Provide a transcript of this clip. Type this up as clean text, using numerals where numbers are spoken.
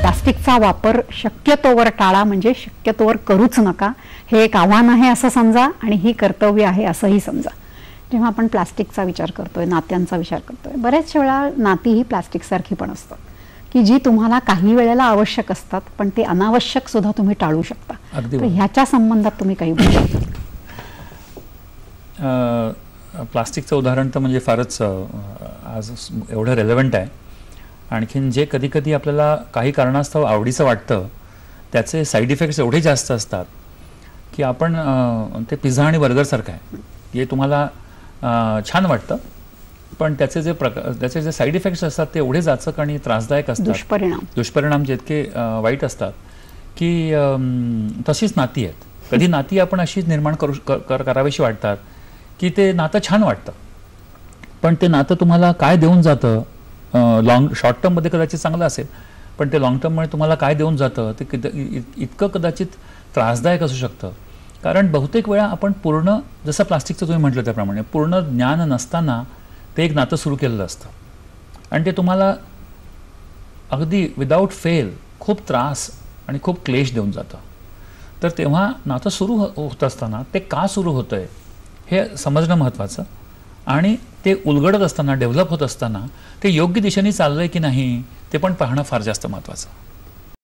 प्लास्टिकचा वापर शक्यतोवर टाळा, म्हणजे शक्यतोवर करूच नका. हे एक आव्हान आहे असं समजा आणि ही कर्तव्य आहे असंही समजा. जेव्हा आपण प्लास्टिकचा विचार करतोय, नात्यांचा विचार करतोय, बऱ्याच वेळा नाती ही प्लास्टिकसारखी पण असतात की जी तुम्हाला काही वेळेला आवश्यक असतात, पण ते अनावश्यक सुद्धा तुम्ही टाळू शकता. तर ह्याच्या संबंधात तुम्ही काही बोलू शकता? प्लास्टिकचं उदाहरण तर म्हणजे फारच आज एवढं रेलेव्हंट आहे. आणखीन जे कधी कधी आपल्याला काही कारणास्तव आवडीचं वाटतं त्याचे साईड इफेक्ट्स एवढे जास्त असतात की आपण ते पिझ्झा आणि बर्गरसारखं आहे की तुम्हाला छान वाटतं, पण त्याचे जे साईड इफेक्ट्स असतात ते एवढे जाचक आणि त्रासदायक असतात, दुष्परिणाम जितके वाईट असतात की तशीच नाती आहेत. कधी नाती आपण अशीच निर्माण करावीशी वाटतात की ते नातं छान वाटतं, पण ते नातं तुम्हाला काय देऊन जातं, शॉर्ट टर्ममध्ये कदाचित चांगलं असेल, पण ते लॉंग टर्ममुळे तुम्हाला काय देऊन जातं ते इतकं कदाचित त्रासदायक असू शकतं. कारण बहुतेक वेळा आपण पूर्ण, जसं प्लास्टिकचं तुम्ही म्हटलं त्याप्रमाणे, पूर्ण ज्ञान नसताना ते एक नातं सुरू केलेलं असतं आणि ते तुम्हाला अगदी विदाऊट फेल खूप त्रास आणि खूप क्लेश देऊन जातं. तर तेव्हा नातं सुरू होत असताना ते का सुरू होतंय हे समजणं महत्त्वाचं, आणि ते उलगडत असताना, डेव्हलप होत असताना ते योग्य दिशेने चाललंय की नाही ते पण पाहणं फार जास्त महत्त्वाचं.